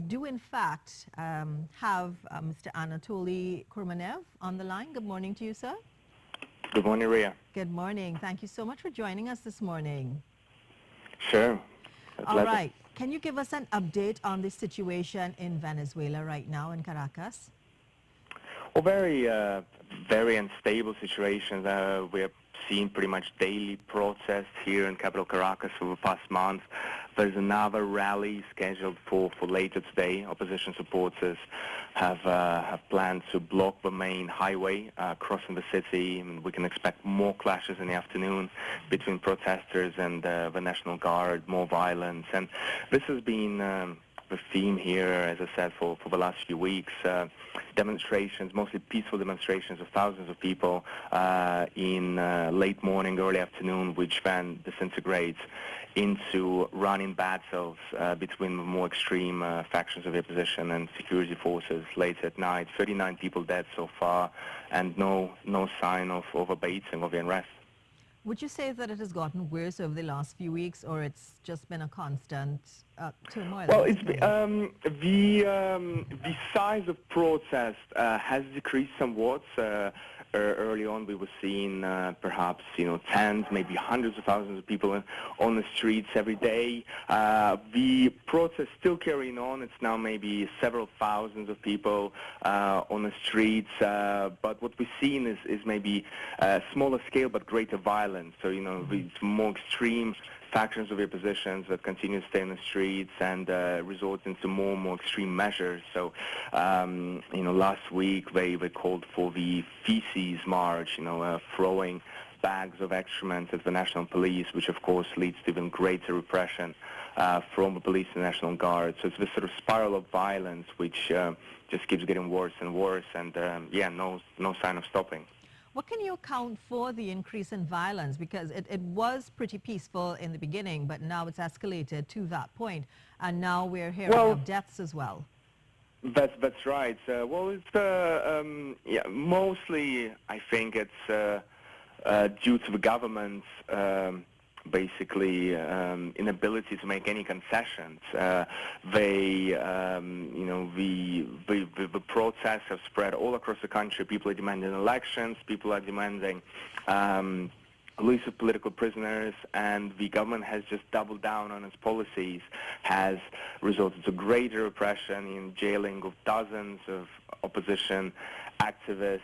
Do in fact have Mr. Anatoly Kurmanaev on the line. Good morning to you, sir. Good morning, Ria. Good morning. Thank you so much for joining us this morning. Sure. All right. Can you give us an update on the situation in Venezuela right now in Caracas? Well, very unstable situations. We have seen pretty much daily protests here in capital Caracas over the past month. There's another rally scheduled for later today. Opposition supporters have planned to block the main highway crossing the city. And we can expect more clashes in the afternoon between protesters and the National Guard, more violence. And this has been the theme here, as I said, for the last few weeks. Demonstrations, mostly peaceful demonstrations of thousands of people in late morning, early afternoon, which then disintegrates into running battles between the more extreme factions of the opposition and security forces late at night. 39 people dead so far, and no sign of abating of the unrest. Would you say that it has gotten worse over the last few weeks, or it's just been a constant turmoil? Well, it's the size of protest has decreased somewhat. Early on, we were seeing perhaps tens, maybe hundreds of thousands of people on the streets every day. The protests still carrying on. It's now maybe several thousands of people on the streets. But what we're seeing is maybe smaller scale but greater violence. So it's more extreme factions of the oppositions that continue to stay in the streets and resort into more and more extreme measures. So, last week they called for the feces march, throwing bags of excrement at the National Police, which of course leads to even greater repression from the police and National Guard. So it's this sort of spiral of violence which just keeps getting worse and worse, and no sign of stopping. What can you account for the increase in violence? Because it was pretty peaceful in the beginning, but now it's escalated to that point, and now we're hearing of deaths as well. That's right. It's mostly I think it's due to the government's basically inability to make any concessions. The protests have spread all across the country. People are demanding elections. People are demanding release of political prisoners, and the government has just doubled down on its policies, has resulted to greater repression in jailing of dozens of opposition activists.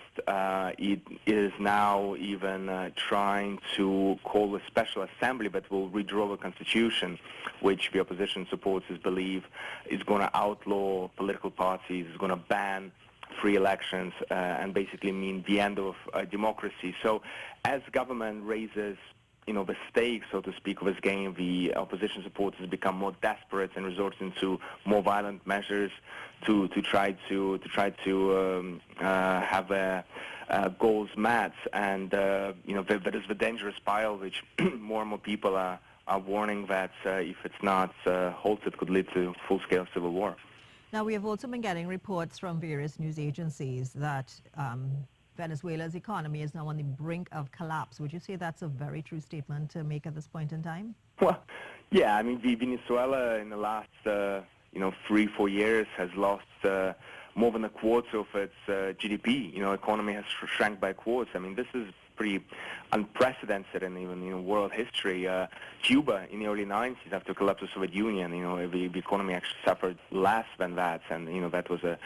It is now even trying to call a special assembly that will redraw the constitution, which the opposition supporters believe is going to outlaw political parties, is going to ban free elections, and basically mean the end of democracy. So as government raises the stakes, so to speak, of this game, the opposition supporters become more desperate and resort into more violent measures to try to have their goals met. And there is the dangerous spiral, which more and more people are warning that if it's not halted, could lead to full-scale civil war. Now, we have also been getting reports from various news agencies that Venezuela's economy is now on the brink of collapse. Would you say that's a very true statement to make at this point in time? Well, yeah. I mean, Venezuela in the last 3-4 years has lost more than a quarter of its GDP. Economy has shrank by a quarter. I mean, this is pretty unprecedented in even world history. Cuba in the early 90s, after the collapse of the Soviet Union, the economy actually suffered less than that, and that was a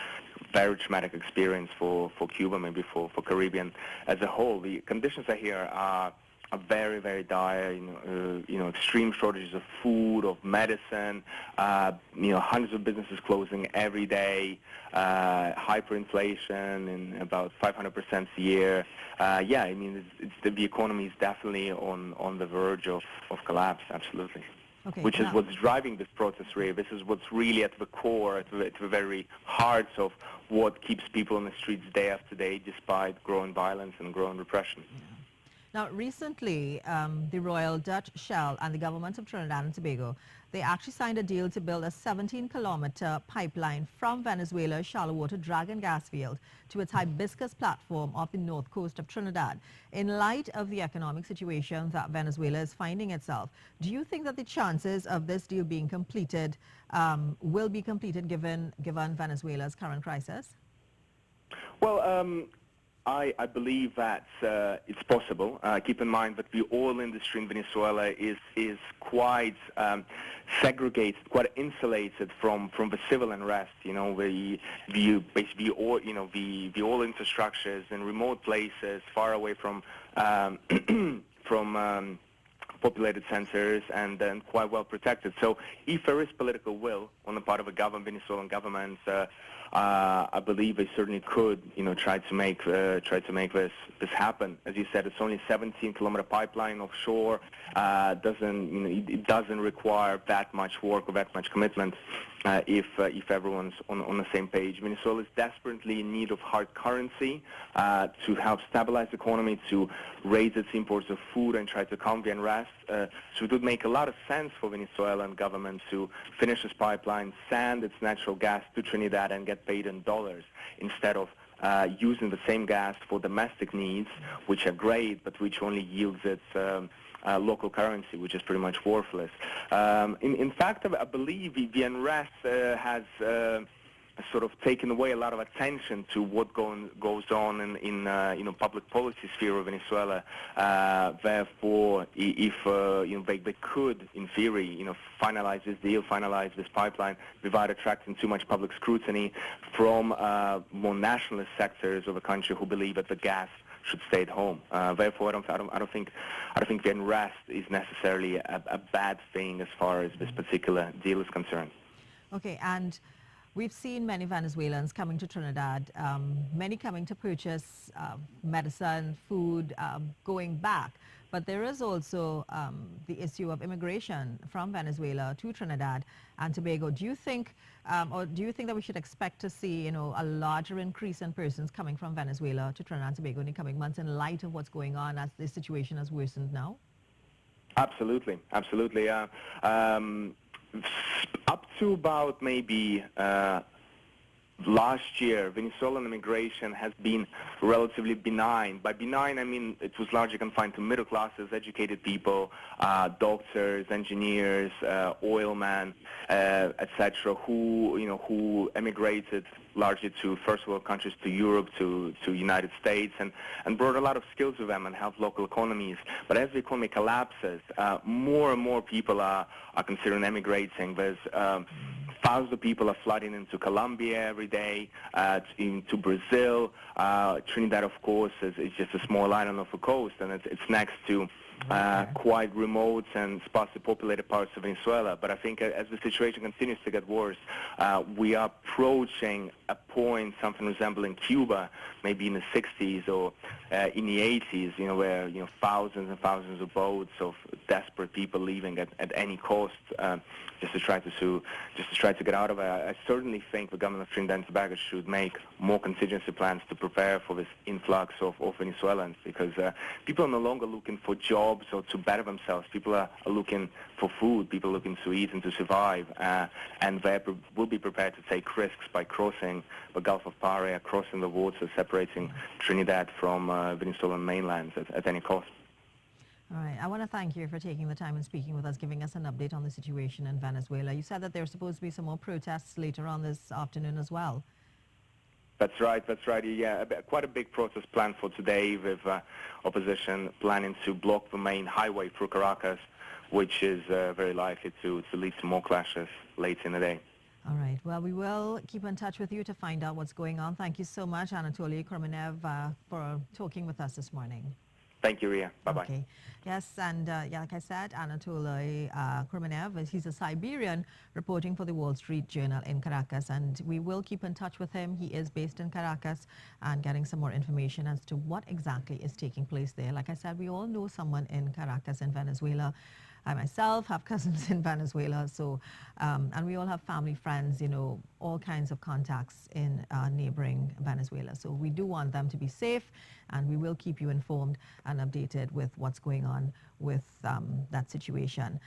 very traumatic experience for Cuba, maybe for Caribbean as a whole. The conditions I hear are very, very dire. Extreme shortages of food, of medicine. Hundreds of businesses closing every day. Hyperinflation in about 500% a year. I mean, the economy is definitely on the verge of collapse. Absolutely. Okay, which is what's driving this protest, Ria. This is what's really at the core, at the very heart of what keeps people on the streets day after day, despite growing violence and growing repression. Yeah. Now, recently, the Royal Dutch Shell and the government of Trinidad and Tobago, they actually signed a deal to build a 17-kilometer pipeline from Venezuela's shallow water Dragon gas field to its hibiscus platform off the north coast of Trinidad. In light of the economic situation that Venezuela is finding itself, do you think that the chances of this deal being completed will be completed given Venezuela's current crisis? Well, I believe that it's possible. Keep in mind that the oil industry in Venezuela is quite segregated, quite insulated from the civil unrest. You know, basically oil, the oil infrastructures in remote places, far away from from populated centers, and then quite well protected. So if there is political will on the part of the Venezuelan government, I believe they certainly could, try to make this happen. As you said, it's only a 17-kilometer pipeline offshore. It doesn't require that much work or that much commitment if everyone's on the same page. Venezuela is desperately in need of hard currency to help stabilize the economy, to raise its imports of food and try to calm the unrest. So it would make a lot of sense for Venezuelan government to finish this pipeline, send its natural gas to Trinidad and get paid in dollars instead of using the same gas for domestic needs, which are great, but which only yields its local currency, which is pretty much worthless. In fact, I believe the unrest has sort of taken away a lot of attention to what goes on in public policy sphere of Venezuela. Therefore, if they could, in theory, finalize this deal, finalize this pipeline without attracting too much public scrutiny from more nationalist sectors of the country who believe that the gas should stay at home. Therefore, I don't think the unrest is necessarily a bad thing as far as this particular deal is concerned. Okay, and we've seen many Venezuelans coming to Trinidad, many coming to purchase medicine, food, going back. But there is also the issue of immigration from Venezuela to Trinidad and Tobago. Do you think that we should expect to see, a larger increase in persons coming from Venezuela to Trinidad and Tobago in the coming months in light of what's going on as the situation has worsened now? Absolutely, absolutely. Up to about maybe last year, Venezuelan immigration has been relatively benign. By benign, I mean it was largely confined to middle classes, educated people, doctors, engineers, oilmen, etc., who emigrated largely to first world countries, to Europe, to United States, and brought a lot of skills with them and helped local economies. But as the economy collapses, more and more people are considering emigrating. There's thousands of people are flooding into Colombia every day, into Brazil. Trinidad, of course, is just a small island off the coast, and it's next to quite remote and sparsely populated parts of Venezuela. But I think as the situation continues to get worse, we are approaching a point, something resembling Cuba, maybe in the 60s or in the 80s, where thousands and thousands of boats of desperate people leaving at any cost just to try to get out of it. I certainly think the government of Trinidad and Tobago should make more contingency plans to prepare for this influx of Venezuelans, because people are no longer looking for jobs or to better themselves. People are looking for food. People are looking to eat and to survive, and they will be prepared to take risks by crossing the Gulf of Paria, crossing the water separating Trinidad from Venezuelan mainland at any cost. All right. I want to thank you for taking the time and speaking with us, giving us an update on the situation in Venezuela. You said that there's supposed to be some more protests later on this afternoon as well. That's right. Yeah, quite a big protest planned for today, with opposition planning to block the main highway through Caracas, which is very likely to lead to more clashes late in the day. All right. Well, we will keep in touch with you to find out what's going on. Thank you so much, Anatoly Kurmanaev, for talking with us this morning. Thank you, Ria. Bye-bye. Okay. Yes, and like I said, Anatoly Kurmanaev, he's a Siberian reporting for the Wall Street Journal in Caracas, and we will keep in touch with him. He is based in Caracas and getting some more information as to what exactly is taking place there. Like I said, we all know someone in Caracas in Venezuela. I myself have cousins in Venezuela, so and we all have family, friends, you know, all kinds of contacts in neighboring Venezuela. So we do want them to be safe, and we will keep you informed and updated with what's going on with that situation.